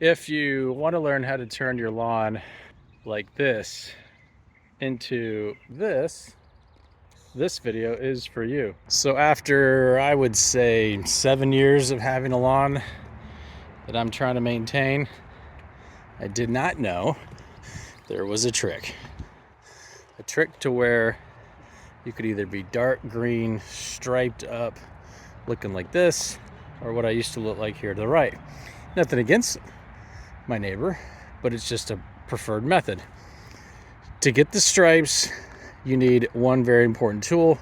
If you want to learn how to turn your lawn like this into this video is for you. So after, I would say, 7 years of having a lawn that I'm trying to maintain, I did not know there was a trick. A trick to where you could either be dark green, striped up, looking like this, or what I used to look like here to the right. Nothing against my neighbor, but it's just a preferred method. To get the stripes, you need one very important tool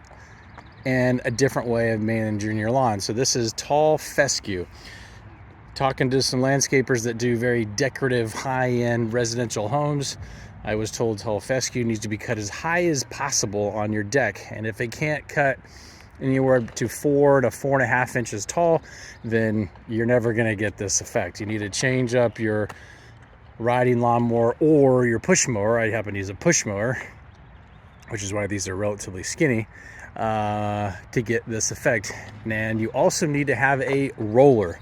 and a different way of managing your lawn. So this is tall fescue. Talking to some landscapers that do very decorative, high-end residential homes, I was told tall fescue needs to be cut as high as possible on your deck. And if it can't cut anywhere to 4 to 4.5 inches tall, then you're never going to get this effect. You need to change up your riding lawnmower or your push mower. I happen to use a push mower, which is why these are relatively skinny, to get this effect. And you also need to have a roller.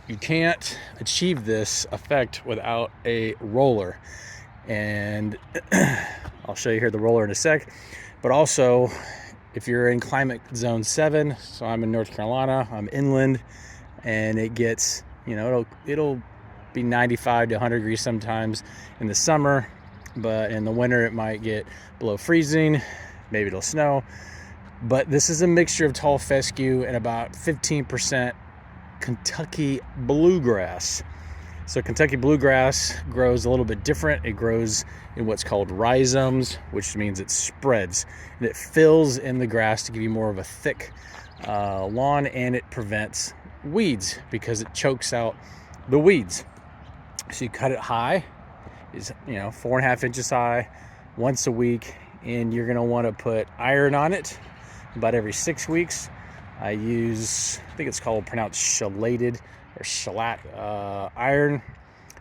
You can't achieve this effect without a roller. And I'll show you here the roller in a sec. But also, if you're in climate zone 7, so I'm in North Carolina, I'm inland, and it gets, it'll be 95 to 100 degrees sometimes in the summer, but in the winter it might get below freezing, maybe it'll snow. But this is a mixture of tall fescue and about 15% Kentucky bluegrass. So Kentucky bluegrass grows a little bit different. It grows in what's called rhizomes, which means it spreads and it fills in the grass to give you more of a thick lawn, and it prevents weeds because it chokes out the weeds. So you cut it high, is 4.5 inches high, once a week, and you're gonna want to put iron on it about every 6 weeks. I think it's called pronounced shellated or shellac iron,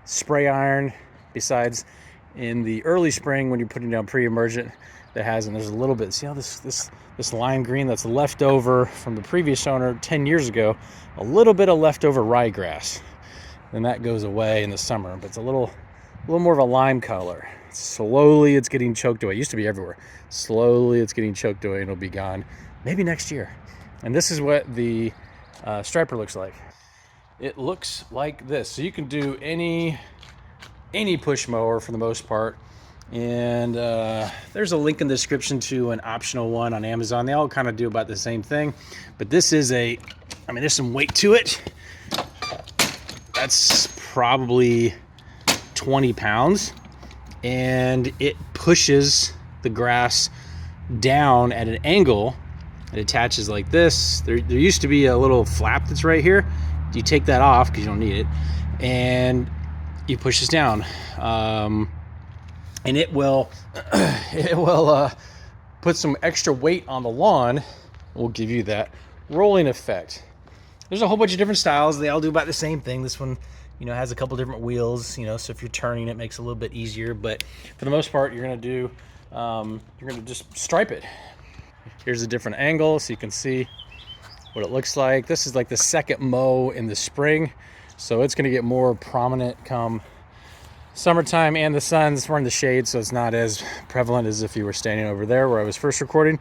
spray iron. Besides, in the early spring when you're putting down pre-emergent, and there's a little bit, see how this lime green that's left over from the previous owner 10 years ago, a little bit of leftover ryegrass. Then that goes away in the summer, but it's a little more of a lime color. Slowly it's getting choked away. It used to be everywhere. Slowly it's getting choked away and it'll be gone maybe next year. And this is what the striper looks like. It looks like this. So you can do any push mower for the most part. And there's a link in the description to an optional one on Amazon. They all kind of do about the same thing. But this is there's some weight to it. That's probably 20 pounds. And it pushes the grass down at an angle. It attaches like this. There used to be a little flap that's right here. You take that off because you don't need it, and you push this down, and it will put some extra weight on the lawn. Will give you that rolling effect. There's a whole bunch of different styles. They all do about the same thing. This one, has a couple different wheels. So if you're turning, it makes it a little bit easier. But for the most part, you're gonna just stripe it. Here's a different angle so you can see what it looks like. This is like the second mow in the spring, so it's going to get more prominent come summertime, and the sun's, we're in the shade, so it's not as prevalent as if you were standing over there where I was first recording.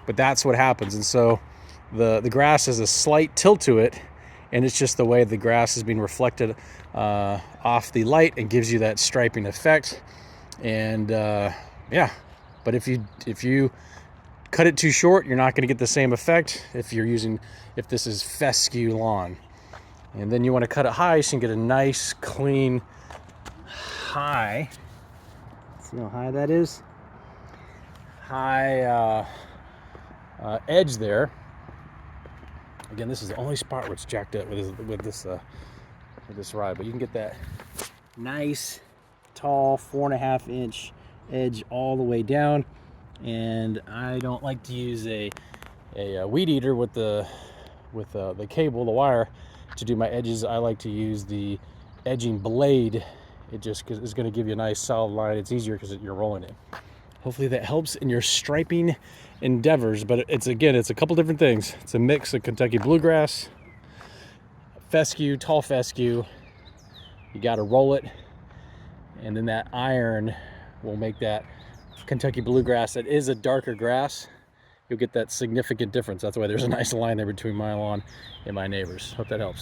But that's what happens. And so the grass has a slight tilt to it, and it's just the way the grass is being reflected off the light and gives you that striping effect. And but if you cut it too short, you're not going to get the same effect if this is fescue lawn. And then you want to cut it high so you can get a nice clean high. See how high that is? High edge there. Again, this is the only spot where it's jacked up with this ride, but you can get that nice tall 4.5 inch edge all the way down. And I don't like to use a weed eater with the cable, the wire, to do my edges. I like to use the edging blade. It just is going to give you a nice solid line. It's easier because you're rolling it. Hopefully that helps in your striping endeavors. But it's a couple different things. It's a mix of Kentucky bluegrass, fescue, tall fescue, You got to roll it, and then that iron will make that Kentucky bluegrass that is a darker grass. You'll get that significant difference. That's why there's a nice line there between my lawn and my neighbor's. Hope that helps.